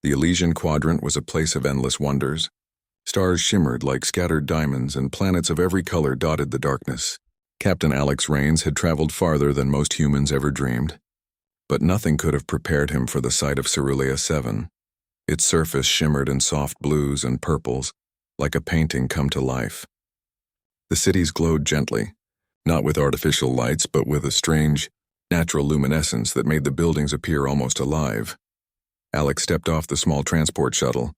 The Elysian Quadrant was a place of endless wonders. Stars shimmered like scattered diamonds, and planets of every color dotted the darkness. Captain Alex Rains had traveled farther than most humans ever dreamed. But nothing could have prepared him for the sight of Cerulean 7. Its surface shimmered in soft blues and purples, like a painting come to life. The cities glowed gently, not with artificial lights, but with a strange, natural luminescence that made the buildings appear almost alive. Alex stepped off the small transport shuttle,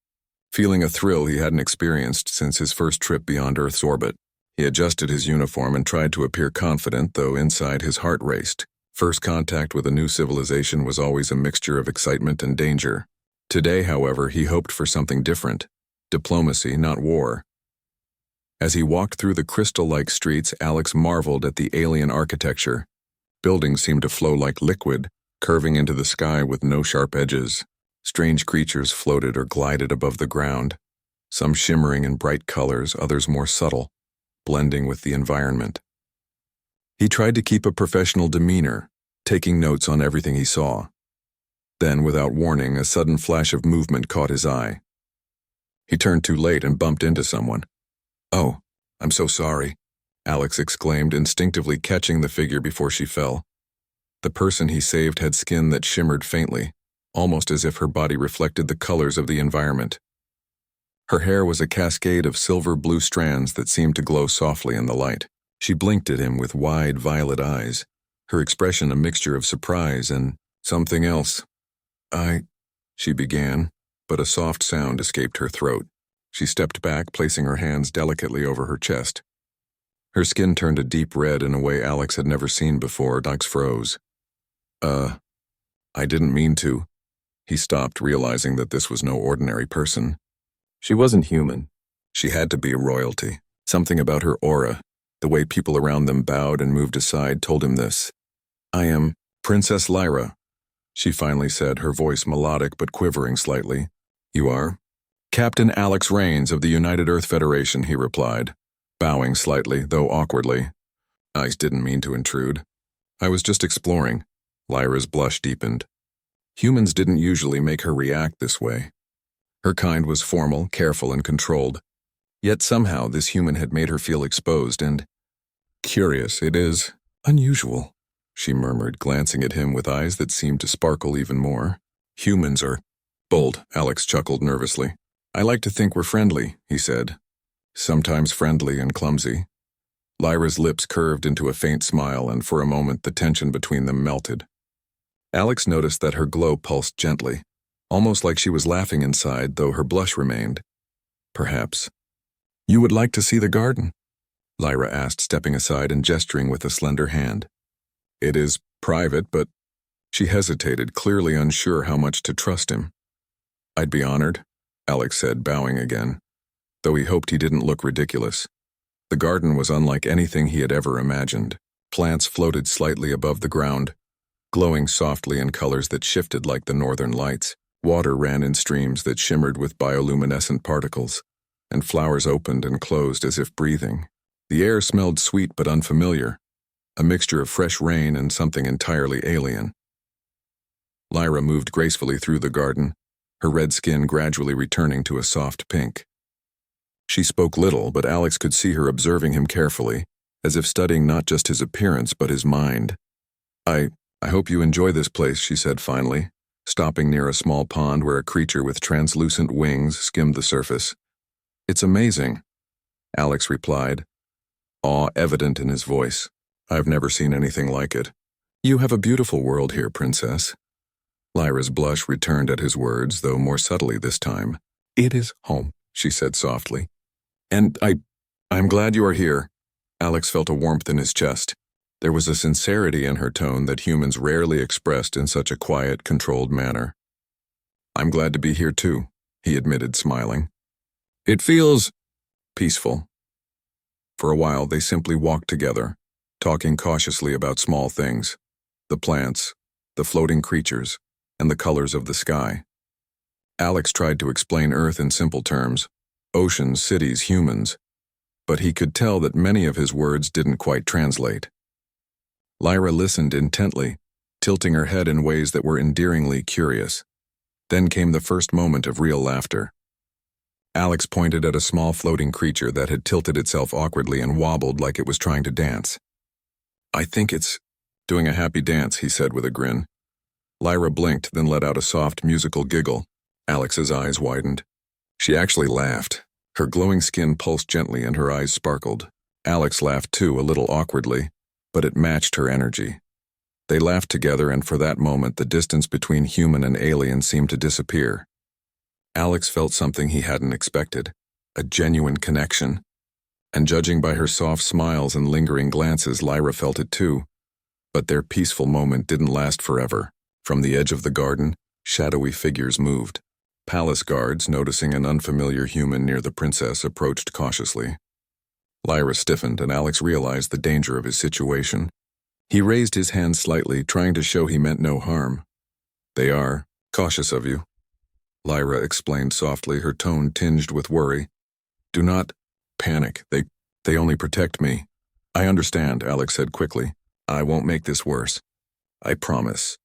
feeling a thrill he hadn't experienced since his first trip beyond Earth's orbit. He adjusted his uniform and tried to appear confident, though inside his heart raced. First contact with a new civilization was always a mixture of excitement and danger. Today, however, he hoped for something different. Diplomacy, not war. As he walked through the crystal-like streets, Alex marveled at the alien architecture. Buildings seemed to flow like liquid, curving into the sky with no sharp edges. Strange creatures floated or glided above the ground, some shimmering in bright colors, others more subtle, blending with the environment. He tried to keep a professional demeanor, taking notes on everything he saw. Then, without warning, a sudden flash of movement caught his eye. He turned too late and bumped into someone. "Oh, I'm so sorry," Alex exclaimed, instinctively catching the figure before she fell. The person he saved had skin that shimmered faintly, almost as if her body reflected the colors of the environment. Her hair was a cascade of silver-blue strands that seemed to glow softly in the light. She blinked at him with wide, violet eyes, her expression a mixture of surprise and something else. She began, but a soft sound escaped her throat. She stepped back, placing her hands delicately over her chest. Her skin turned a deep red in a way Alex had never seen before. Alex froze. I didn't mean to." He stopped, realizing that this was no ordinary person. She wasn't human. She had to be a royalty. Something about her aura, the way people around them bowed and moved aside, told him this. "I am Princess Lyra," she finally said, her voice melodic but quivering slightly. "You are?" "Captain Alex Rains of the United Earth Federation," he replied, bowing slightly, though awkwardly. "I didn't mean to intrude. I was just exploring." Lyra's blush deepened. Humans didn't usually make her react this way. Her kind was formal, careful, and controlled. Yet somehow this human had made her feel exposed and curious. "It is unusual," she murmured, glancing at him with eyes that seemed to sparkle even more. "Humans are bold," Alex chuckled nervously. "I like to think we're friendly," he said. "Sometimes friendly and clumsy." Lyra's lips curved into a faint smile, and for a moment the tension between them melted. Alex noticed that her glow pulsed gently, almost like she was laughing inside, though her blush remained. "Perhaps." "You would like to see the garden?" Lyra asked, stepping aside and gesturing with a slender hand. "It is private, but—" She hesitated, clearly unsure how much to trust him. "I'd be honored," Alex said, bowing again, though he hoped he didn't look ridiculous. The garden was unlike anything he had ever imagined. Plants floated slightly above the ground, glowing softly in colors that shifted like the northern lights. Water ran in streams that shimmered with bioluminescent particles, and flowers opened and closed as if breathing. The air smelled sweet but unfamiliar, a mixture of fresh rain and something entirely alien. Lyra moved gracefully through the garden, her red skin gradually returning to a soft pink. She spoke little, but Alex could see her observing him carefully, as if studying not just his appearance but his mind. I hope you enjoy this place," she said finally, stopping near a small pond where a creature with translucent wings skimmed the surface. "It's amazing," Alex replied, awe evident in his voice. "I've never seen anything like it." "You have a beautiful world here, Princess." Lyra's blush returned at his words, though more subtly this time. "It is home," she said softly. "And I'm glad you are here." Alex felt a warmth in his chest. There was a sincerity in her tone that humans rarely expressed in such a quiet, controlled manner. "I'm glad to be here too," he admitted, smiling. "It feels peaceful." For a while they simply walked together, talking cautiously about small things, the plants, the floating creatures, and the colors of the sky. Alex tried to explain Earth in simple terms, oceans, cities, humans, but he could tell that many of his words didn't quite translate. Lyra listened intently, tilting her head in ways that were endearingly curious. Then came the first moment of real laughter. Alex pointed at a small floating creature that had tilted itself awkwardly and wobbled like it was trying to dance. "I think it's doing a happy dance," he said with a grin. Lyra blinked, then let out a soft musical giggle. Alex's eyes widened. She actually laughed. Her glowing skin pulsed gently and her eyes sparkled. Alex laughed too, a little awkwardly, but it matched her energy. They laughed together, and for that moment the distance between human and alien seemed to disappear. Alex felt something he hadn't expected, a genuine connection. And judging by her soft smiles and lingering glances, Lyra felt it too. But their peaceful moment didn't last forever. From the edge of the garden, shadowy figures moved. Palace guards, noticing an unfamiliar human near the princess, approached cautiously. Lyra stiffened, and Alex realized the danger of his situation. He raised his hand slightly, trying to show he meant no harm. "They are cautious of you," Lyra explained softly, her tone tinged with worry. "Do not panic. They only protect me." "I understand," Alex said quickly. "I won't make this worse. I promise."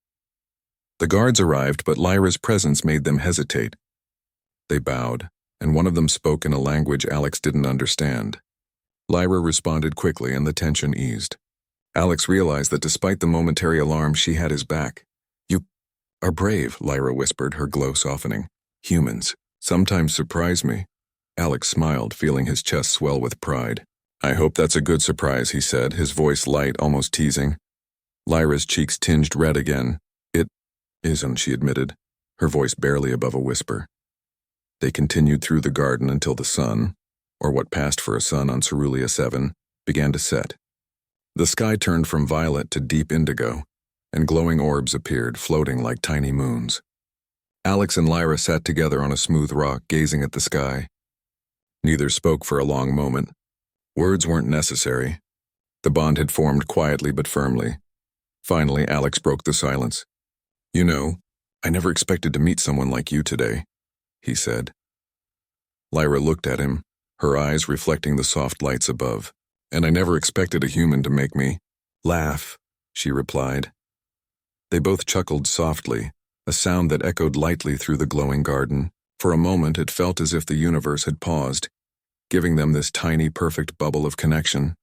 The guards arrived, but Lyra's presence made them hesitate. They bowed, and one of them spoke in a language Alex didn't understand. Lyra responded quickly, and the tension eased. Alex realized that despite the momentary alarm, she had his back. "You are brave," Lyra whispered, her glow softening. "Humans sometimes surprise me." Alex smiled, feeling his chest swell with pride. "I hope that's a good surprise," he said, his voice light, almost teasing. Lyra's cheeks tinged red again. "It isn't," she admitted, her voice barely above a whisper. They continued through the garden until the sun, or what passed for a sun on Cerulean 7, began to set. The sky turned from violet to deep indigo, and glowing orbs appeared, floating like tiny moons. Alex and Lyra sat together on a smooth rock, gazing at the sky. Neither spoke for a long moment. Words weren't necessary. The bond had formed quietly but firmly. Finally, Alex broke the silence. "You know, I never expected to meet someone like you today," he said. Lyra looked at him, her eyes reflecting the soft lights above. "And I never expected a human to make me laugh," she replied. They both chuckled softly, a sound that echoed lightly through the glowing garden. For a moment it felt as if the universe had paused, giving them this tiny, perfect bubble of connection.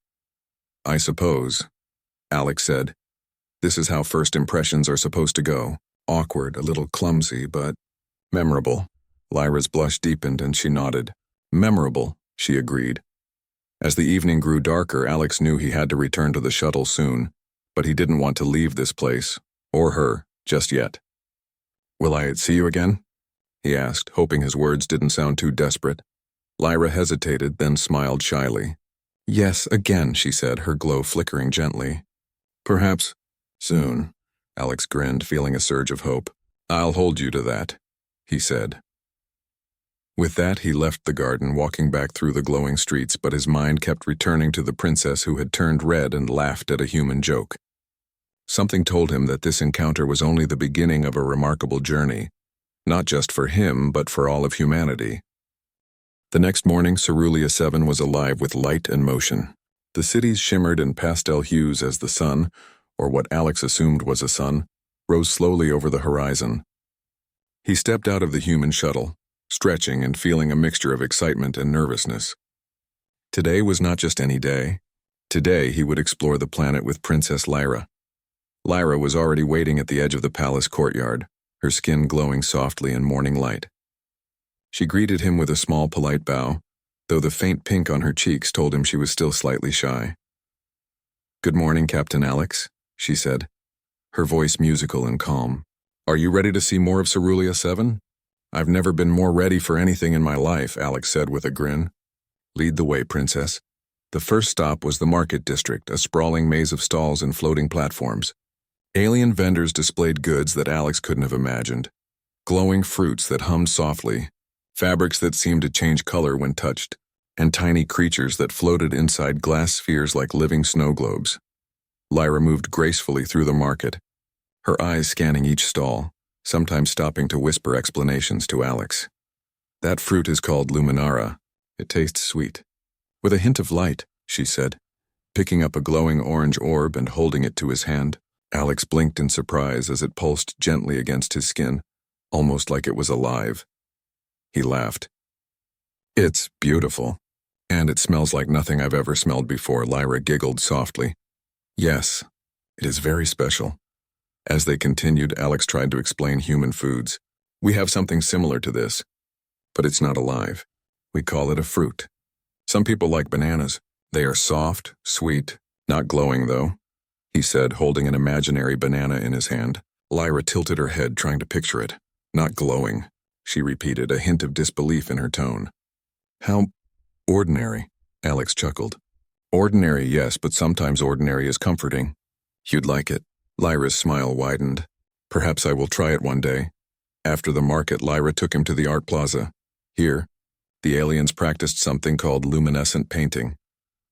"I suppose," Alex said. "This is how first impressions are supposed to go. Awkward, a little clumsy, but memorable." Lyra's blush deepened and she nodded. "Memorable," she agreed. As the evening grew darker, Alex knew he had to return to the shuttle soon, but he didn't want to leave this place, or her, just yet. "Will I see you again?" he asked, hoping his words didn't sound too desperate. Lyra hesitated, then smiled shyly. "Yes, again," she said, her glow flickering gently. "Perhaps soon," Alex grinned, feeling a surge of hope. "I'll hold you to that," he said. With that, he left the garden, walking back through the glowing streets, but his mind kept returning to the princess who had turned red and laughed at a human joke. Something told him that this encounter was only the beginning of a remarkable journey, not just for him, but for all of humanity. The next morning, Cerulean 7 was alive with light and motion. The cities shimmered in pastel hues as the sun, or what Alex assumed was a sun, rose slowly over the horizon. He stepped out of the human shuttle, stretching and feeling a mixture of excitement and nervousness. Today was not just any day. Today he would explore the planet with Princess Lyra. Lyra was already waiting at the edge of the palace courtyard, her skin glowing softly in morning light. She greeted him with a small, polite bow, though the faint pink on her cheeks told him she was still slightly shy. "Good morning, Captain Alex," she said, her voice musical and calm. "Are you ready to see more of Cerulean 7? "I've never been more ready for anything in my life," Alex said with a grin. "Lead the way, Princess." The first stop was the market district, a sprawling maze of stalls and floating platforms. Alien vendors displayed goods that Alex couldn't have imagined. Glowing fruits that hummed softly, fabrics that seemed to change color when touched, and tiny creatures that floated inside glass spheres like living snow globes. Lyra moved gracefully through the market, her eyes scanning each stall, sometimes stopping to whisper explanations to Alex. "That fruit is called Luminara. It tastes sweet. With a hint of light," she said, picking up a glowing orange orb and holding it to his hand. Alex blinked in surprise as it pulsed gently against his skin. almost like it was alive. He laughed. It's beautiful. And it smells like nothing I've ever smelled before, Lyra giggled softly. Yes, it is very special. As they continued, Alex tried to explain human foods. We have something similar to this, but it's not alive. We call it a fruit. Some people like bananas. They are soft, sweet, not glowing though, he said, holding an imaginary banana in his hand. Lyra tilted her head, trying to picture it. Not glowing, she repeated, a hint of disbelief in her tone. How ordinary, Alex chuckled. Ordinary, yes, but sometimes ordinary is comforting. You'd like it. Lyra's smile widened. Perhaps I will try it one day. After the market, Lyra took him to the art plaza. Here, the aliens practiced something called luminescent painting,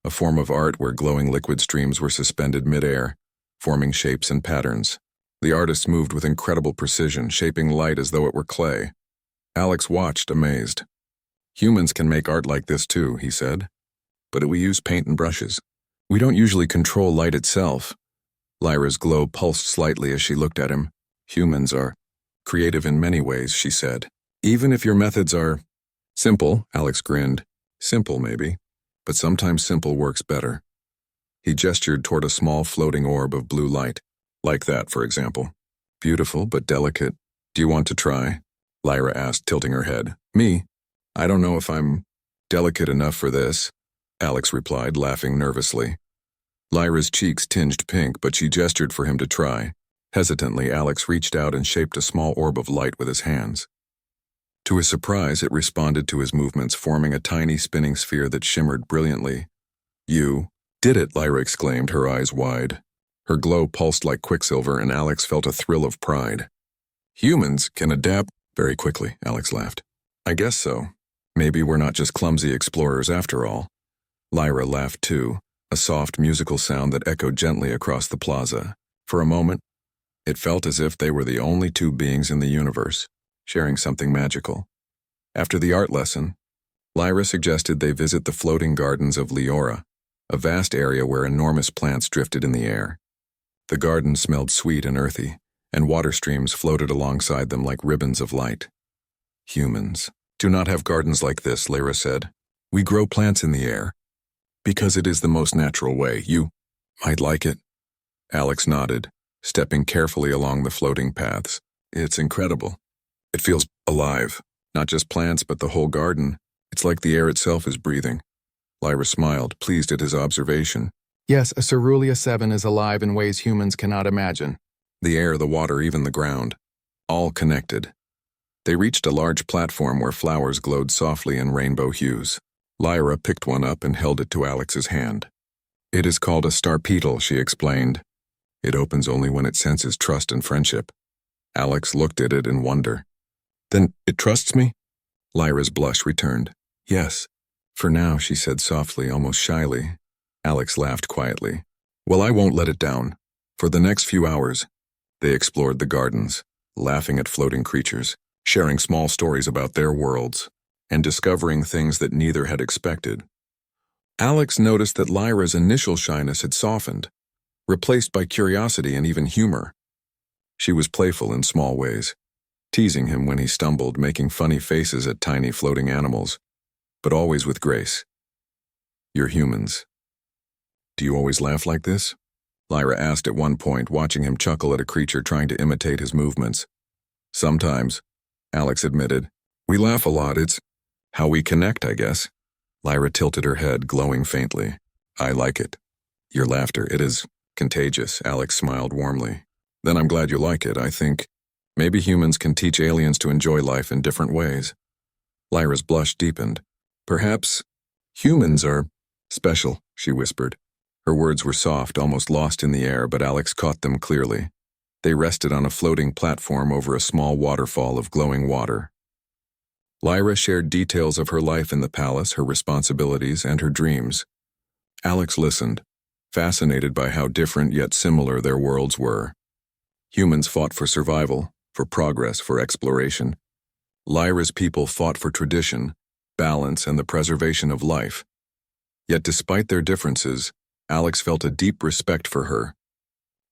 a form of art where glowing liquid streams were suspended mid-air, forming shapes and patterns. The artists moved with incredible precision, shaping light as though it were clay. Alex watched, amazed. Humans can make art like this too, he said. But we use paint and brushes. We don't usually control light itself. Lyra's glow pulsed slightly as she looked at him. Humans are creative in many ways, she said. Even if your methods are simple, Alex grinned. Simple, maybe, but sometimes simple works better. He gestured toward a small floating orb of blue light. Like that, for example. Beautiful, but delicate. Do you want to try? Lyra asked, tilting her head. Me? I don't know if I'm delicate enough for this, Alex replied, laughing nervously. Lyra's cheeks tinged pink, but she gestured for him to try. Hesitantly, Alex reached out and shaped a small orb of light with his hands. To his surprise, it responded to his movements, forming a tiny spinning sphere that shimmered brilliantly. You did it, Lyra exclaimed, her eyes wide. Her glow pulsed like quicksilver, and Alex felt a thrill of pride. Humans can adapt very quickly, Alex laughed. I guess so. Maybe we're not just clumsy explorers after all. Lyra laughed too, a soft musical sound that echoed gently across the plaza. For a moment, it felt as if they were the only two beings in the universe, sharing something magical. After the art lesson, Lyra suggested they visit the floating gardens of Leora, a vast area where enormous plants drifted in the air. The garden smelled sweet and earthy, and water streams floated alongside them like ribbons of light. Humans do not have gardens like this, Lyra said. We grow plants in the air, because it is the most natural way. You might like it. Alex nodded, stepping carefully along the floating paths. It's incredible. It feels alive. Not just plants, but the whole garden. It's like the air itself is breathing. Lyra smiled, pleased at his observation. Yes, a Cerulean 7 is alive in ways humans cannot imagine. The air, the water, even the ground. All connected. They reached a large platform where flowers glowed softly in rainbow hues. Lyra picked one up and held it to Alex's hand. It is called a starpetal, she explained. It opens only when it senses trust and friendship. Alex looked at it in wonder. Then it trusts me? Lyra's blush returned. Yes. For now, she said softly, almost shyly. Alex laughed quietly. Well, I won't let it down. For the next few hours, they explored the gardens, laughing at floating creatures, sharing small stories about their worlds, and discovering things that neither had expected. Alex noticed that Lyra's initial shyness had softened, replaced by curiosity and even humor. She was playful in small ways, teasing him when he stumbled, making funny faces at tiny floating animals, but always with grace. You're humans. Do you always laugh like this? Lyra asked at one point, watching him chuckle at a creature trying to imitate his movements. Sometimes, Alex admitted. We laugh a lot. It's how we connect, I guess. Lyra tilted her head, glowing faintly. I like it. Your laughter, it is contagious, Alex smiled warmly. Then I'm glad you like it. I think maybe humans can teach aliens to enjoy life in different ways. Lyra's blush deepened. Perhaps humans are special, she whispered. Her words were soft, almost lost in the air, but Alex caught them clearly. They rested on a floating platform over a small waterfall of glowing water. Lyra shared details of her life in the palace, her responsibilities, and her dreams. Alex listened, fascinated by how different yet similar their worlds were. Humans fought for survival, for progress, for exploration. Lyra's people fought for tradition, balance, and the preservation of life. Yet despite their differences, Alex felt a deep respect for her.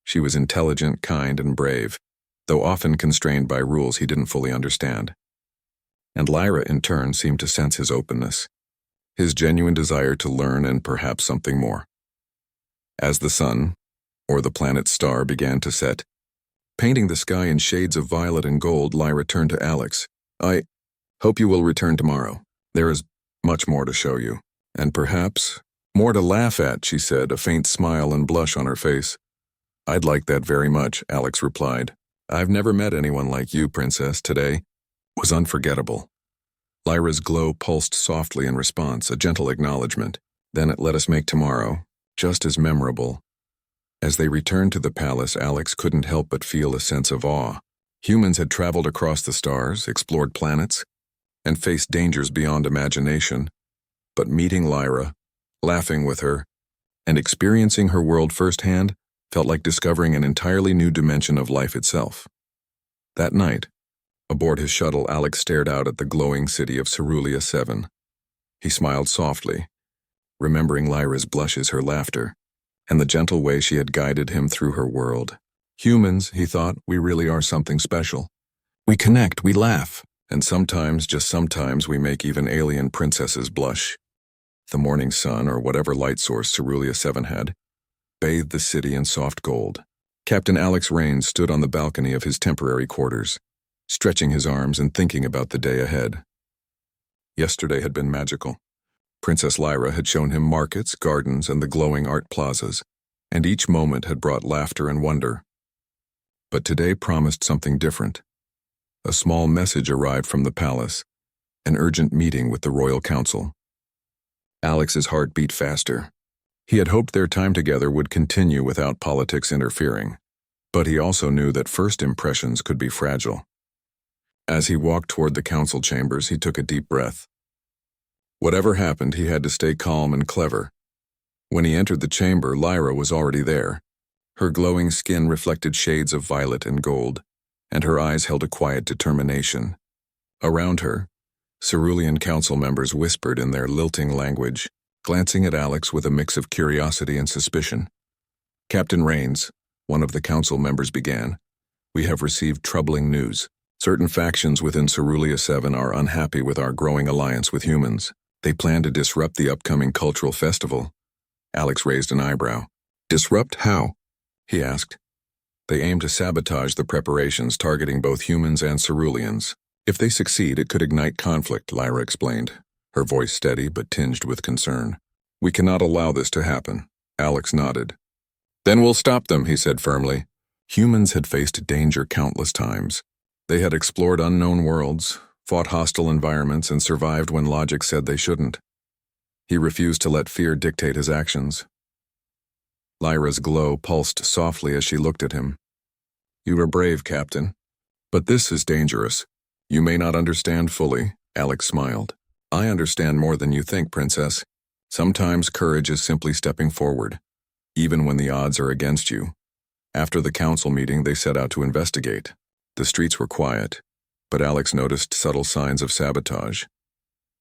She was intelligent, kind, and brave. though often constrained by rules he didn't fully understand. And Lyra, in turn, seemed to sense his openness, his genuine desire to learn and perhaps something more. As the sun, or the planet's star, began to set, painting the sky in shades of violet and gold, Lyra turned to Alex. "I hope you will return tomorrow. There is much more to show you, and perhaps more to laugh at," she said, a faint smile and blush on her face. "I'd like that very much," Alex replied. "I've never met anyone like you, Princess. Today was unforgettable." Lyra's glow pulsed softly in response, a gentle acknowledgement. "Then let us make tomorrow just as memorable." As they returned to the palace, Alex couldn't help but feel a sense of awe. Humans had traveled across the stars, explored planets, and faced dangers beyond imagination. But meeting Lyra, laughing with her, and experiencing her world firsthand felt like discovering an entirely new dimension of life itself. That night, aboard his shuttle, Alex stared out at the glowing city of Cerulean 7. He smiled softly, remembering Lyra's blushes, her laughter, and the gentle way she had guided him through her world. Humans, he thought, we really are something special. We connect, we laugh, and sometimes, just sometimes, we make even alien princesses blush. The morning sun, or whatever light source Cerulean 7 had, bathed the city in soft gold. Captain Alex Rains stood on the balcony of his temporary quarters, stretching his arms and thinking about the day ahead. Yesterday had been magical. Princess Lyra had shown him markets, gardens, and the glowing art plazas, and each moment had brought laughter and wonder. But today promised something different. A small message arrived from the palace, an urgent meeting with the royal council. Alex's heart beat faster. He had hoped their time together would continue without politics interfering, but he also knew that first impressions could be fragile. As he walked toward the council chambers, he took a deep breath. Whatever happened, he had to stay calm and clever. When he entered the chamber, Lyra was already there. Her glowing skin reflected shades of violet and gold, and her eyes held a quiet determination. Around her, Cerulean council members whispered in their lilting language, glancing at Alex with a mix of curiosity and suspicion. "Captain Rains," one of the council members began, "we have received troubling news. Certain factions within Cerulean 7 are unhappy with our growing alliance with humans. They plan to disrupt the upcoming cultural festival." Alex raised an eyebrow. "Disrupt how?" he asked. "They aim to sabotage the preparations, targeting both humans and Ceruleans. If they succeed, it could ignite conflict," Lyra explained, her voice steady but tinged with concern. "We cannot allow this to happen." Alex nodded. "Then we'll stop them," he said firmly. Humans had faced danger countless times. They had explored unknown worlds, fought hostile environments, and survived when logic said they shouldn't. He refused to let fear dictate his actions. Lyra's glow pulsed softly as she looked at him. "You are brave, Captain. But this is dangerous. You may not understand fully," Alex smiled. "I understand more than you think, Princess. Sometimes courage is simply stepping forward, even when the odds are against you." After the council meeting, they set out to investigate. The streets were quiet, but Alex noticed subtle signs of sabotage.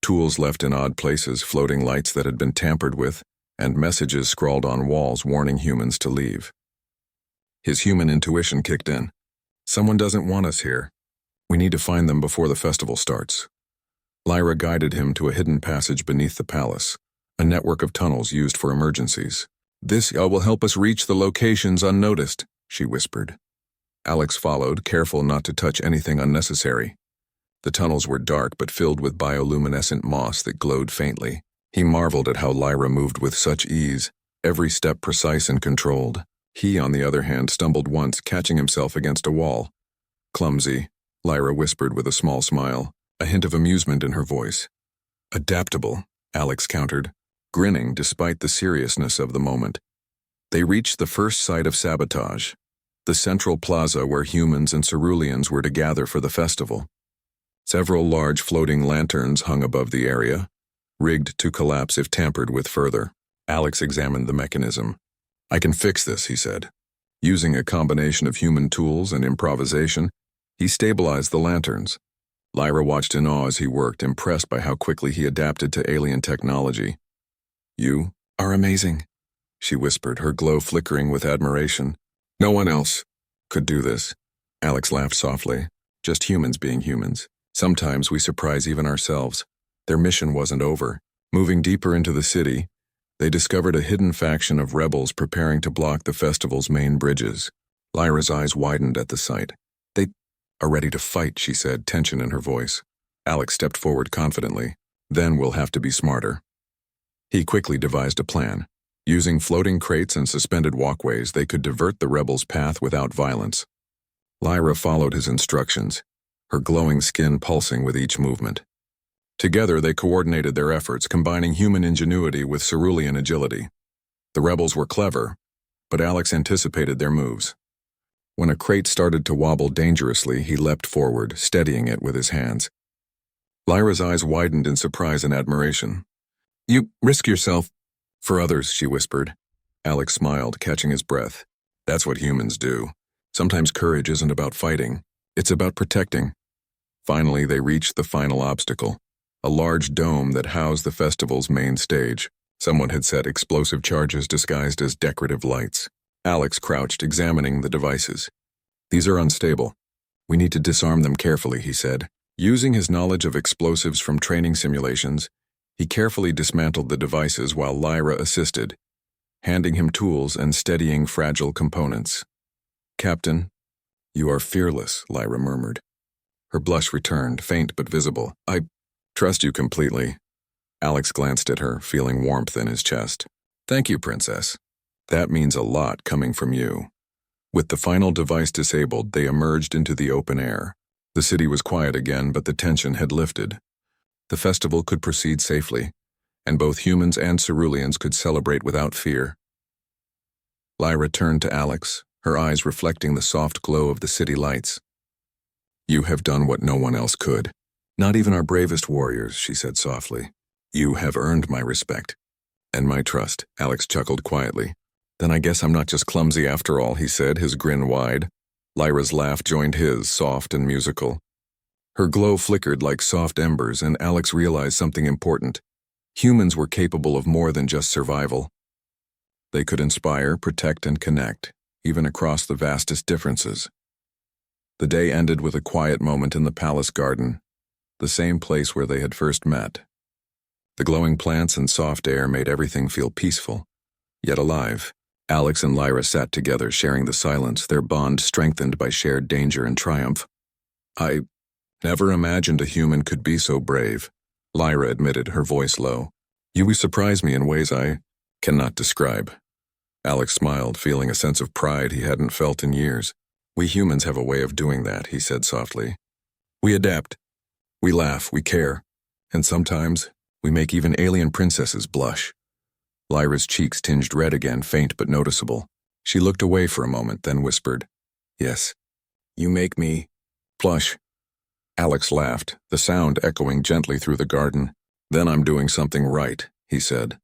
Tools left in odd places, floating lights that had been tampered with, and messages scrawled on walls warning humans to leave. His human intuition kicked in. "Someone doesn't want us here. We need to find them before the festival starts." Lyra guided him to a hidden passage beneath the palace, a network of tunnels used for emergencies. "This will help us reach the locations unnoticed," she whispered. Alex followed, careful not to touch anything unnecessary. The tunnels were dark but filled with bioluminescent moss that glowed faintly. He marveled at how Lyra moved with such ease, every step precise and controlled. He, on the other hand, stumbled once, catching himself against a wall. "Clumsy," Lyra whispered with a small smile, a hint of amusement in her voice. "Adaptable," Alex countered, grinning despite the seriousness of the moment. They reached the first site of sabotage, the central plaza where humans and Ceruleans were to gather for the festival. Several large floating lanterns hung above the area, rigged to collapse if tampered with further. Alex examined the mechanism. "I can fix this," he said. Using a combination of human tools and improvisation, he stabilized the lanterns. Lyra watched in awe as he worked, impressed by how quickly he adapted to alien technology. "You are amazing," she whispered, her glow flickering with admiration. "No one else could do this." Alex laughed softly. Just humans being humans. Sometimes we surprise even ourselves. Their mission wasn't over. Moving deeper into the city, they discovered a hidden faction of rebels preparing to block the festival's main bridges. Lyra's eyes widened at the sight. They are ready to fight, she said, tension in her voice. Alex stepped forward confidently. Then we'll have to be smarter. He quickly devised a plan. Using floating crates and suspended walkways, they could divert the rebels' path without violence. Lyra followed his instructions, her glowing skin pulsing with each movement. Together, they coordinated their efforts, combining human ingenuity with cerulean agility. The rebels were clever, but Alex anticipated their moves. When a crate started to wobble dangerously, he leapt forward, steadying it with his hands. Lyra's eyes widened in surprise and admiration. "You risk yourself for others," she whispered. Alex smiled, catching his breath. "That's what humans do. Sometimes courage isn't about fighting. It's about protecting." Finally, they reached the final obstacle, a large dome that housed the festival's main stage. Someone had set explosive charges disguised as decorative lights. Alex crouched, examining the devices. "These are unstable. We need to disarm them carefully," he said. Using his knowledge of explosives from training simulations, he carefully dismantled the devices while Lyra assisted, handing him tools and steadying fragile components. "Captain, you are fearless," Lyra murmured. Her blush returned, faint but visible. "I trust you completely." Alex glanced at her, feeling warmth in his chest. "Thank you, Princess. That means a lot coming from you." With the final device disabled, they emerged into the open air. The city was quiet again, but the tension had lifted. The festival could proceed safely, and both humans and ceruleans could celebrate without fear. Lyra turned to Alex, her eyes reflecting the soft glow of the city lights. "You have done what no one else could. Not even our bravest warriors," she said softly. "You have earned my respect and my trust." Alex chuckled quietly. "Then I guess I'm not just clumsy after all," he said, his grin wide. Lyra's laugh joined his, soft and musical. Her glow flickered like soft embers, and Alex realized something important. Humans were capable of more than just survival. They could inspire, protect, and connect, even across the vastest differences. The day ended with a quiet moment in the palace garden, the same place where they had first met. The glowing plants and soft air made everything feel peaceful, yet alive. Alex and Lyra sat together, sharing the silence, their bond strengthened by shared danger and triumph. "I never imagined a human could be so brave," Lyra admitted, her voice low. "You surprise me in ways I cannot describe." Alex smiled, feeling a sense of pride he hadn't felt in years. "We humans have a way of doing that," he said softly. "We adapt. We laugh, we care, and sometimes we make even alien princesses blush." Lyra's cheeks tinged red again, faint but noticeable. She looked away for a moment, then whispered, "Yes, you make me blush." Alex laughed, the sound echoing gently through the garden. "Then I'm doing something right," he said.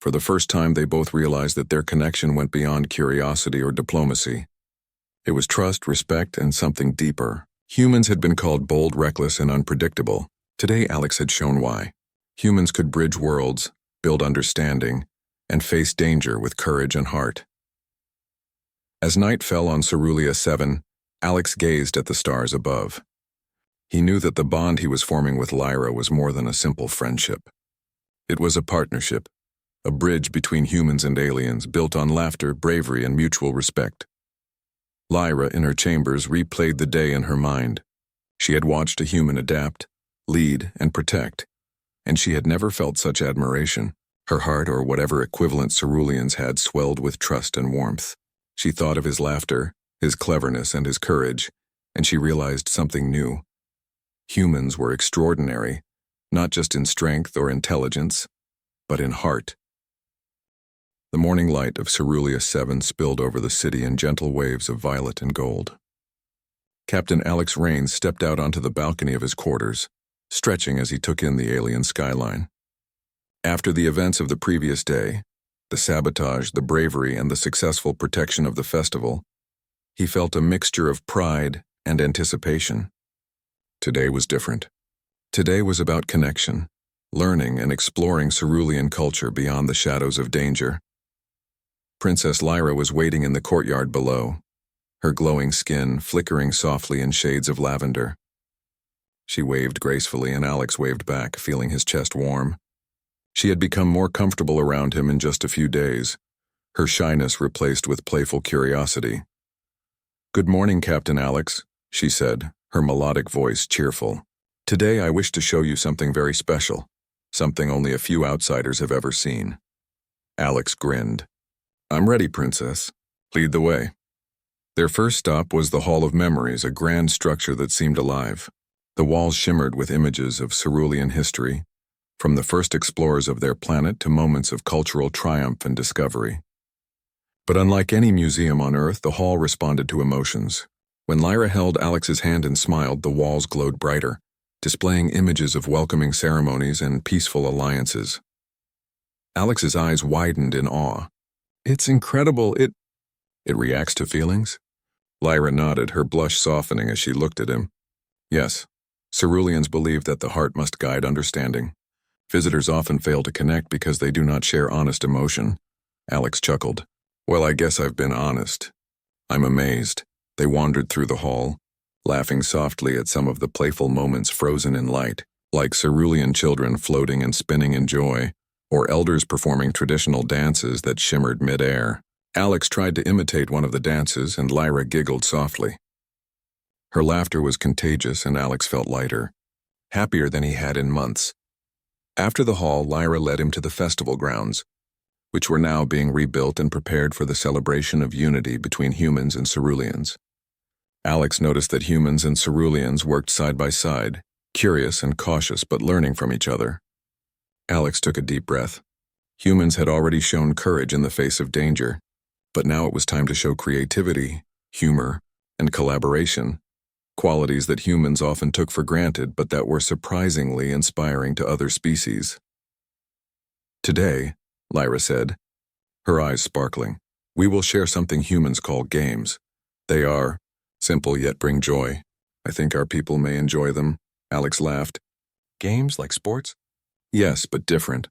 For the first time, they both realized that their connection went beyond curiosity or diplomacy. It was trust, respect, and something deeper. Humans had been called bold, reckless, and unpredictable. Today, Alex had shown why. Humans could bridge worlds, build understanding, and face danger with courage and heart. As night fell on Cerulean 7, Alex gazed at the stars above. He knew that the bond he was forming with Lyra was more than a simple friendship. It was a partnership, a bridge between humans and aliens, built on laughter, bravery, and mutual respect. Lyra, in her chambers, replayed the day in her mind. She had watched a human adapt, lead, and protect, and she had never felt such admiration. Her heart, or whatever equivalent Ceruleans had, swelled with trust and warmth. She thought of his laughter, his cleverness, and his courage, and she realized something new. Humans were extraordinary, not just in strength or intelligence, but in heart. The morning light of Cerulean 7 spilled over the city in gentle waves of violet and gold. Captain Alex Raines stepped out onto the balcony of his quarters, stretching as he took in the alien skyline. After the events of the previous day, the sabotage, the bravery, and the successful protection of the festival, he felt a mixture of pride and anticipation. Today was different. Today was about connection, learning and exploring Cerulean culture beyond the shadows of danger. Princess Lyra was waiting in the courtyard below. her glowing skin flickering softly in shades of lavender. She waved gracefully, and Alex waved back, feeling his chest warm. She had become more comfortable around him in just a few days, her shyness replaced with playful curiosity. "Good morning, Captain Alex," she said, her melodic voice cheerful. "Today I wish to show you something very special, something only a few outsiders have ever seen." Alex grinned. "I'm ready, Princess. Lead the way." Their first stop was the Hall of Memories, a grand structure that seemed alive. The walls shimmered with images of Cerulean history, from the first explorers of their planet to moments of cultural triumph and discovery. But unlike any museum on Earth, the hall responded to emotions. When Lyra held Alex's hand and smiled, the walls glowed brighter, displaying images of welcoming ceremonies and peaceful alliances. Alex's eyes widened in awe. "It's incredible, it reacts to feelings?" Lyra nodded, her blush softening as she looked at him. "Yes, Ceruleans believe that the heart must guide understanding. Visitors often fail to connect because they do not share honest emotion." Alex chuckled. "Well, I guess I've been honest. I'm amazed." They wandered through the hall, laughing softly at some of the playful moments frozen in light, like Cerulean children floating and spinning in joy, or elders performing traditional dances that shimmered mid-air. Alex tried to imitate one of the dances, and Lyra giggled softly. Her laughter was contagious, and Alex felt lighter, happier than he had in months. After the hall, Lyra led him to the festival grounds, which were now being rebuilt and prepared for the celebration of unity between humans and Ceruleans. Alex noticed that humans and Ceruleans worked side by side, curious and cautious but learning from each other. Alex took a deep breath. Humans had already shown courage in the face of danger, but now it was time to show creativity, humor, and collaboration, qualities that humans often took for granted but that were surprisingly inspiring to other species. "Today," Lyra said, her eyes sparkling, "we will share something humans call games. They are simple yet bring joy. I think our people may enjoy them." Alex laughed. "Games like sports?" "Yes, but different.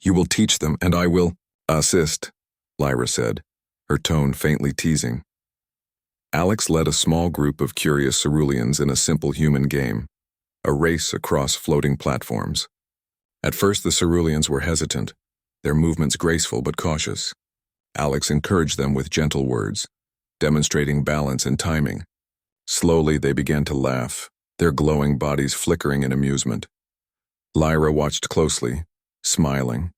You will teach them, and I will assist," Lyra said, her tone faintly teasing. Alex led a small group of curious Ceruleans in a simple human game, a race across floating platforms. At first the Ceruleans were hesitant, their movements graceful but cautious. Alex encouraged them with gentle words, demonstrating balance and timing. Slowly they began to laugh, their glowing bodies flickering in amusement. Lyra watched closely, smiling.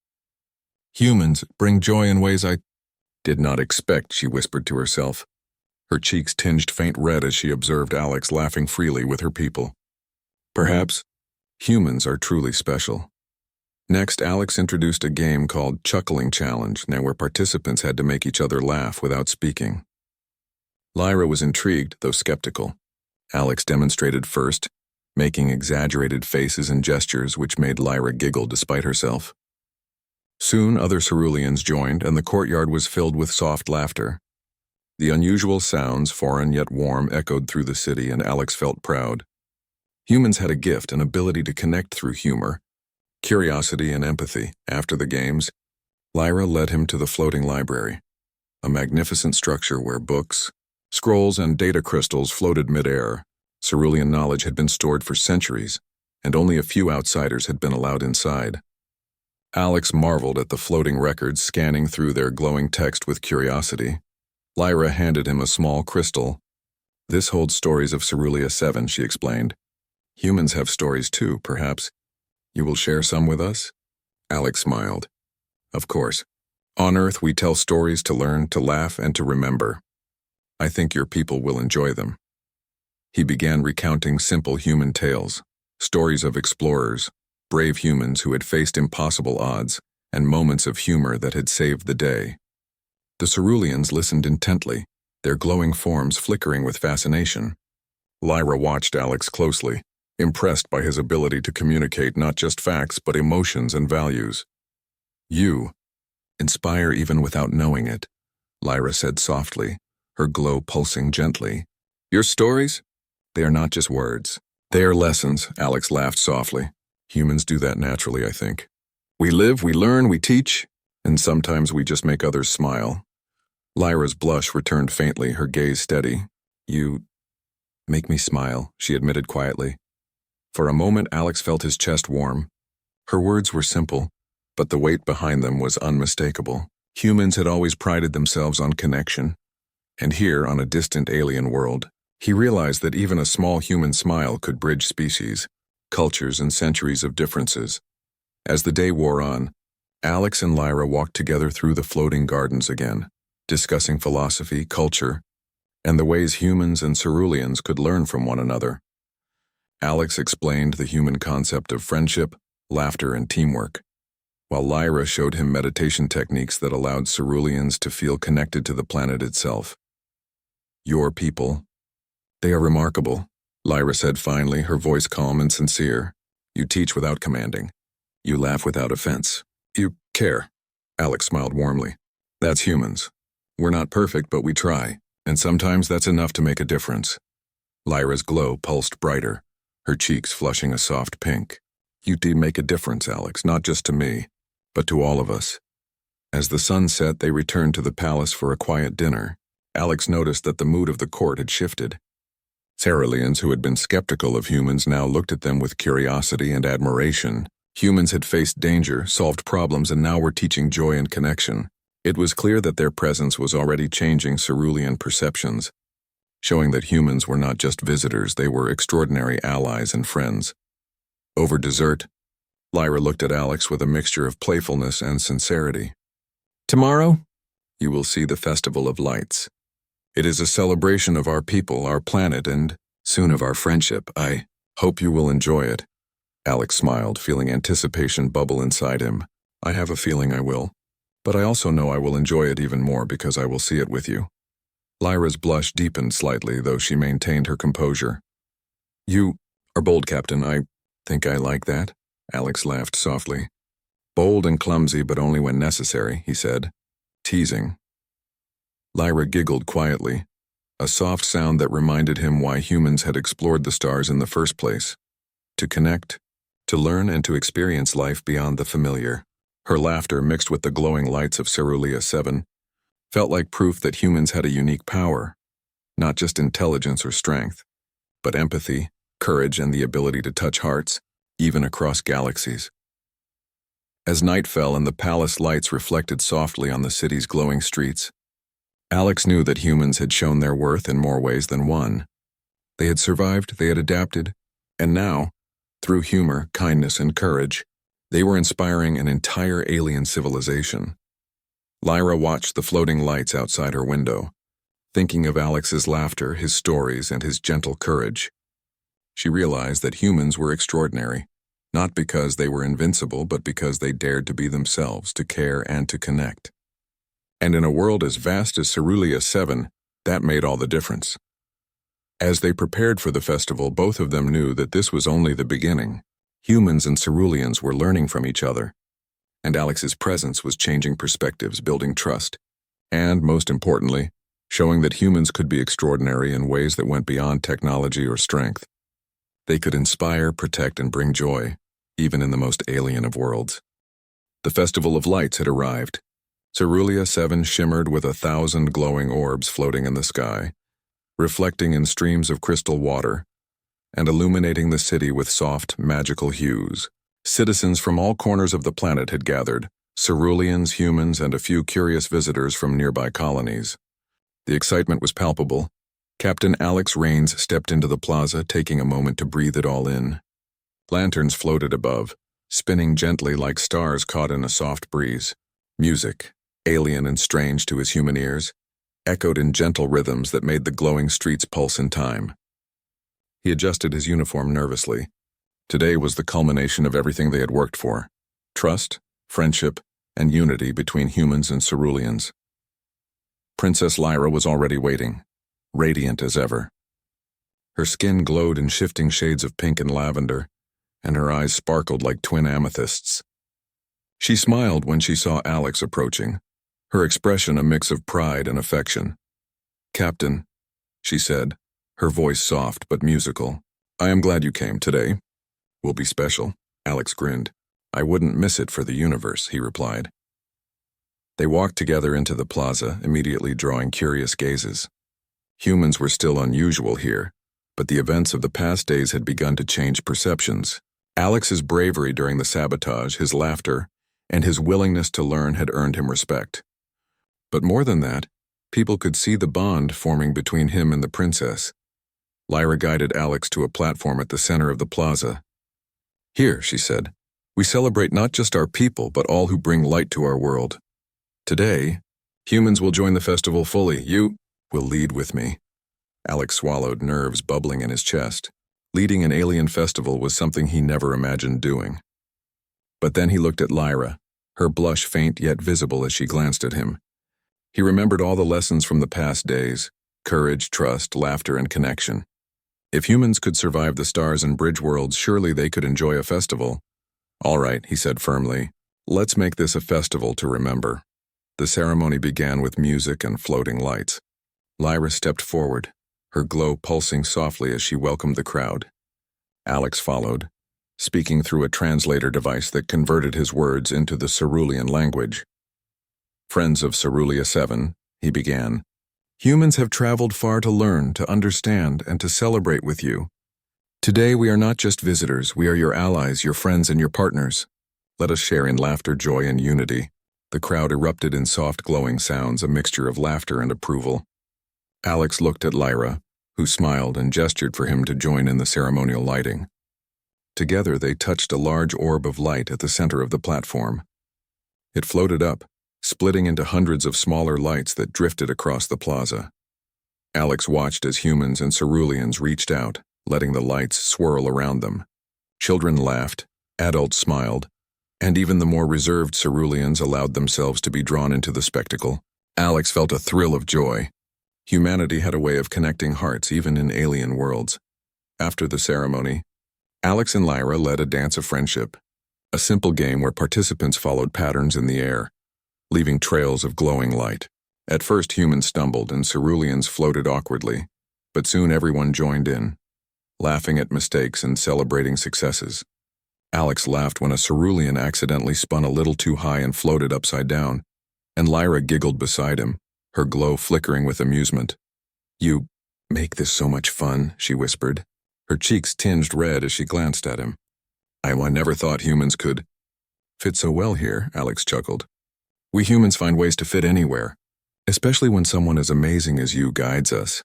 "Humans bring joy in ways I did not expect," she whispered to herself. Her cheeks tinged faint red as she observed Alex laughing freely with her people. Perhaps humans are truly special. Next, Alex introduced a game called Chuckling Challenge, where participants had to make each other laugh without speaking. Lyra was intrigued, though skeptical. Alex demonstrated first, making exaggerated faces and gestures which made Lyra giggle despite herself. Soon other Ceruleans joined, and the courtyard was filled with soft laughter. The unusual sounds, foreign yet warm, echoed through the city, and Alex felt proud. Humans had a gift, an ability to connect through humor, curiosity, and empathy. After the games, Lyra led him to the floating library, a magnificent structure where books, scrolls, and data crystals floated mid-air. Cerulean knowledge had been stored for centuries, and only a few outsiders had been allowed inside. Alex marveled at the floating records, scanning through their glowing text with curiosity. Lyra handed him a small crystal. "This holds stories of Cerulia 7, she explained. "Humans have stories too, perhaps. You will share some with us?" Alex smiled. "Of course. On Earth, we tell stories to learn, to laugh, and to remember. I think your people will enjoy them." He began recounting simple human tales, stories of explorers, brave humans who had faced impossible odds, and moments of humor that had saved the day. The Ceruleans listened intently, their glowing forms flickering with fascination. Lyra watched Alex closely, impressed by his ability to communicate not just facts but emotions and values. "You inspire even without knowing it," Lyra said softly, her glow pulsing gently. "Your stories? They are not just words. They are lessons," Alex laughed softly. "Humans do that naturally, I think. We live, we learn, we teach, and sometimes we just make others smile." Lyra's blush returned faintly, her gaze steady. You make me smile, she admitted quietly. For a moment, Alex felt his chest warm. Her words were simple, but the weight behind them was unmistakable. Humans had always prided themselves on connection. And here, on a distant alien world, he realized that even a small human smile could bridge species, cultures, and centuries of differences. As the day wore on, Alex and Lyra walked together through the floating gardens again, discussing philosophy, culture, and the ways humans and ceruleans could learn from one another. Alex explained the human concept of friendship, laughter, and teamwork, while Lyra showed him meditation techniques that allowed ceruleans to feel connected to the planet itself. Your people, they are remarkable, Lyra said finally, her voice calm and sincere. You teach without commanding. You laugh without offense. You care. Alex smiled warmly. That's humans. We're not perfect, but we try, and sometimes that's enough to make a difference. Lyra's glow pulsed brighter, her cheeks flushing a soft pink. You did make a difference, Alex, not just to me, but to all of us. As the sun set, they returned to the palace for a quiet dinner. Alex noticed that the mood of the court had shifted. Ceruleans who had been skeptical of humans now looked at them with curiosity and admiration. Humans had faced danger, solved problems, and now were teaching joy and connection. It was clear that their presence was already changing cerulean perceptions, showing that humans were not just visitors, they were extraordinary allies and friends. Over dessert, Lyra looked at Alex with a mixture of playfulness and sincerity. Tomorrow, you will see the Festival of Lights. It is a celebration of our people, our planet, and soon of our friendship. I hope you will enjoy it. Alex smiled, feeling anticipation bubble inside him. I have a feeling I will, but I also know I will enjoy it even more because I will see it with you. Lyra's blush deepened slightly, though she maintained her composure. You are bold, Captain. I think I like that. Alex laughed softly. Bold and clumsy, but only when necessary, he said, teasing. Lyra giggled quietly, a soft sound that reminded him why humans had explored the stars in the first place. To connect, to learn, and to experience life beyond the familiar. Her laughter, mixed with the glowing lights of Cerulean 7, felt like proof that humans had a unique power, not just intelligence or strength, but empathy, courage, and the ability to touch hearts, even across galaxies. As night fell and the palace lights reflected softly on the city's glowing streets, Alex knew that humans had shown their worth in more ways than one. They had survived, they had adapted, and now, through humor, kindness, and courage, they were inspiring an entire alien civilization. Lyra watched the floating lights outside her window, thinking of Alex's laughter, his stories, and his gentle courage. She realized that humans were extraordinary, not because they were invincible, but because they dared to be themselves, to care and to connect. And in a world as vast as Cerulean 7, that made all the difference. As they prepared for the festival, both of them knew that this was only the beginning. Humans and ceruleans were learning from each other, and Alex's presence was changing perspectives, building trust, and, most importantly, showing that humans could be extraordinary in ways that went beyond technology or strength. They could inspire, protect, and bring joy, even in the most alien of worlds. The Festival of Lights had arrived. Cerulean 7 shimmered with 1,000 glowing orbs floating in the sky, reflecting in streams of crystal water, and illuminating the city with soft, magical hues. Citizens from all corners of the planet had gathered, ceruleans, humans, and a few curious visitors from nearby colonies. The excitement was palpable. Captain Alex Rains stepped into the plaza, taking a moment to breathe it all in. Lanterns floated above, spinning gently like stars caught in a soft breeze. Music, alien and strange to his human ears, echoed in gentle rhythms that made the glowing streets pulse in time. He adjusted his uniform nervously. Today was the culmination of everything they had worked for: trust, friendship, and unity between humans and ceruleans. Princess Lyra was already waiting, radiant as ever. Her skin glowed in shifting shades of pink and lavender, and her eyes sparkled like twin amethysts. She smiled when she saw Alex approaching, her expression a mix of pride and affection. "Captain," she said, her voice soft but musical, "I am glad you came today. Will be special." Alex grinned. "I wouldn't miss it for the universe," he replied. They walked together into the plaza, immediately drawing curious gazes. Humans were still unusual here, but the events of the past days had begun to change perceptions. Alex's bravery during the sabotage, his laughter, and his willingness to learn had earned him respect. But more than that, people could see the bond forming between him and the princess. Lyra guided Alex to a platform at the center of the plaza. "Here," she said, "we celebrate not just our people, but all who bring light to our world. Today, humans will join the festival fully. You will lead with me." Alex swallowed, nerves bubbling in his chest. Leading an alien festival was something he never imagined doing. But then he looked at Lyra, her blush faint yet visible as she glanced at him. He remembered all the lessons from the past days: courage, trust, laughter, and connection. If humans could survive the stars and bridge worlds, surely they could enjoy a festival. "All right," he said firmly. "Let's make this a festival to remember." The ceremony began with music and floating lights. Lyra stepped forward, her glow pulsing softly as she welcomed the crowd. Alex followed, speaking through a translator device that converted his words into the Cerulean language. "Friends of Cerulia 7, he began, "humans have traveled far to learn, to understand, and to celebrate with you. Today we are not just visitors, we are your allies, your friends, and your partners. Let us share in laughter, joy, and unity." The crowd erupted in soft glowing sounds, a mixture of laughter and approval. Alex looked at Lyra, who smiled and gestured for him to join in the ceremonial lighting. Together they touched a large orb of light at the center of the platform. It floated up, splitting into hundreds of smaller lights that drifted across the plaza. Alex watched as humans and Ceruleans reached out, letting the lights swirl around them. Children laughed, adults smiled, and even the more reserved Ceruleans allowed themselves to be drawn into the spectacle. Alex felt a thrill of joy. Humanity had a way of connecting hearts even in alien worlds. After the ceremony, Alex and Lyra led a dance of friendship, a simple game where participants followed patterns in the air, leaving trails of glowing light. At first humans stumbled and Ceruleans floated awkwardly, but soon everyone joined in, laughing at mistakes and celebrating successes. Alex laughed when a Cerulean accidentally spun a little too high and floated upside down, and Lyra giggled beside him, her glow flickering with amusement. "You make this so much fun," she whispered, her cheeks tinged red as she glanced at him. I never thought humans could fit so well here," Alex chuckled. "We humans find ways to fit anywhere, especially when someone as amazing as you guides us."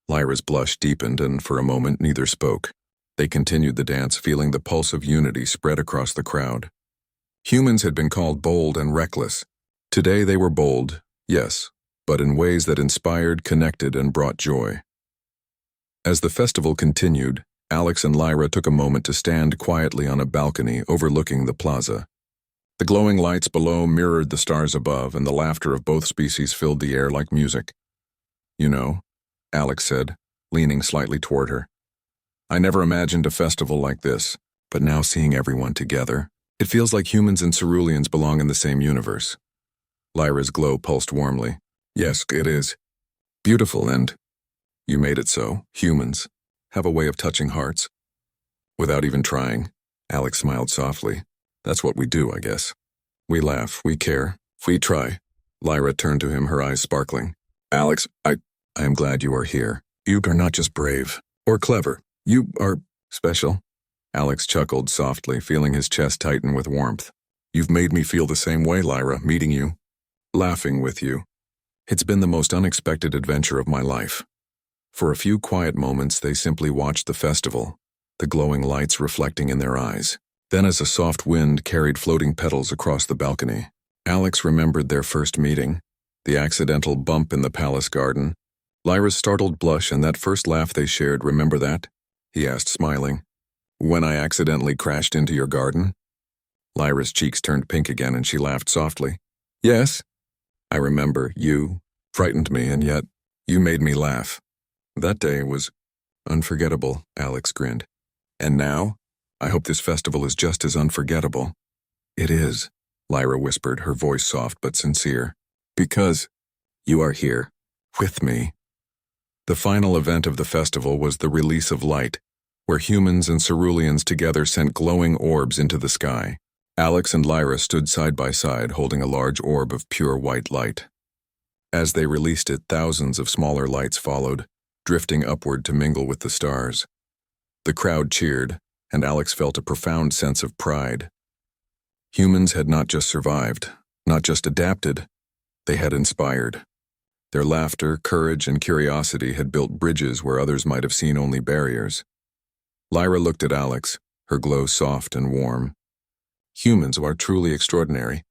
Lyra's blush deepened, and for a moment neither spoke. They continued the dance, feeling the pulse of unity spread across the crowd. Humans had been called bold and reckless. Today they were bold, yes, but in ways that inspired, connected, and brought joy. As the festival continued, Alex and Lyra took a moment to stand quietly on a balcony overlooking the plaza. The glowing lights below mirrored the stars above, and the laughter of both species filled the air like music. "You know," Alex said, leaning slightly toward her, "I never imagined a festival like this, but now seeing everyone together, it feels like humans and Ceruleans belong in the same universe." Lyra's glow pulsed warmly. "Yes, it is. Beautiful, and you made it so. Humans have a way of touching hearts." Without even trying, Alex smiled softly. "That's what we do, I guess. We laugh, we care, we try." Lyra turned to him, her eyes sparkling. "Alex, I am glad you are here. You are not just brave or clever. You are special." Alex chuckled softly, feeling his chest tighten with warmth. "You've made me feel the same way, Lyra, meeting you, laughing with you. It's been the most unexpected adventure of my life." For a few quiet moments, they simply watched the festival, the glowing lights reflecting in their eyes. Then as a soft wind carried floating petals across the balcony, Alex remembered their first meeting, the accidental bump in the palace garden, Lyra's startled blush, and that first laugh they shared. "Remember that?" he asked, smiling. "When I accidentally crashed into your garden?" Lyra's cheeks turned pink again, and she laughed softly. "Yes, I remember. You frightened me, and yet you made me laugh. That day was unforgettable," Alex grinned. "And now, I hope this festival is just as unforgettable." "It is," Lyra whispered, her voice soft but sincere. "Because you are here, with me." The final event of the festival was the release of light, where humans and Ceruleans together sent glowing orbs into the sky. Alex and Lyra stood side by side holding a large orb of pure white light. As they released it, thousands of smaller lights followed, drifting upward to mingle with the stars. The crowd cheered, and Alex felt a profound sense of pride. Humans had not just survived, not just adapted, they had inspired. Their laughter, courage, and curiosity had built bridges where others might have seen only barriers. Lyra looked at Alex, her glow soft and warm. Humans are truly extraordinary.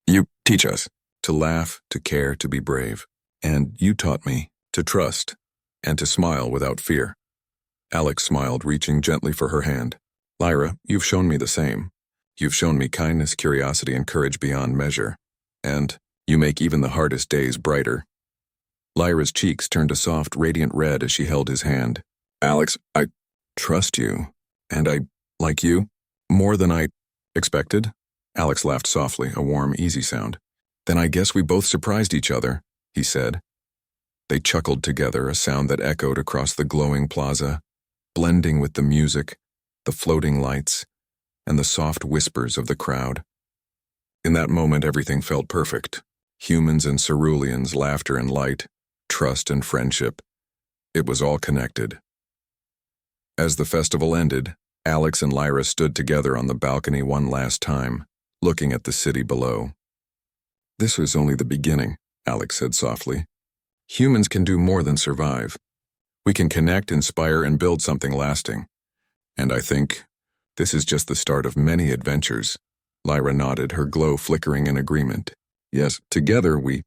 You teach us to laugh, to care, to be brave. And you taught me to trust and to smile without fear. Alex smiled, reaching gently for her hand. Lyra, you've shown me the same. You've shown me kindness, curiosity, and courage beyond measure. And you make even the hardest days brighter. Lyra's cheeks turned a soft, radiant red as she held his hand. Alex, I trust you. And I like you more than I expected. Alex laughed softly, a warm, easy sound. Then I guess we both surprised each other, he said. They chuckled together, a sound that echoed across the glowing plaza, blending with the music, the floating lights, and the soft whispers of the crowd. In that moment, everything felt perfect. Humans and ceruleans, laughter and light, trust and friendship. It was all connected. As the festival ended, Alex and Lyra stood together on the balcony one last time, looking at the city below. This was only the beginning, Alex said softly. Humans can do more than survive. We can connect, inspire, and build something lasting. And I think this is just the start of many adventures. Lyra nodded, her glow flickering in agreement. Yes, together we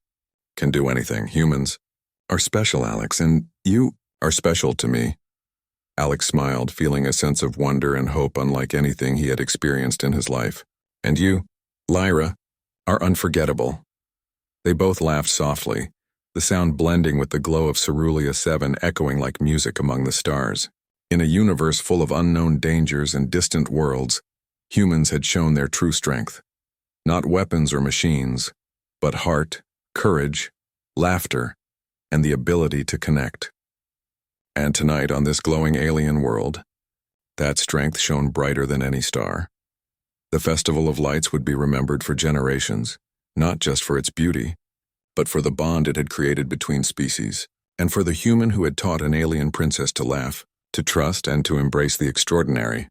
can do anything. Humans are special, Alex, and you are special to me. Alex smiled, feeling a sense of wonder and hope unlike anything he had experienced in his life. And you, Lyra, are unforgettable. They both laughed softly, the sound blending with the glow of Cerulean 7 echoing like music among the stars. In a universe full of unknown dangers and distant worlds, humans had shown their true strength. Not weapons or machines, but heart, courage, laughter, and the ability to connect. And tonight, on this glowing alien world, that strength shone brighter than any star. The Festival of Lights would be remembered for generations, not just for its beauty, but for the bond it had created between species, and for the human who had taught an alien princess to laugh, to trust, and to embrace the extraordinary.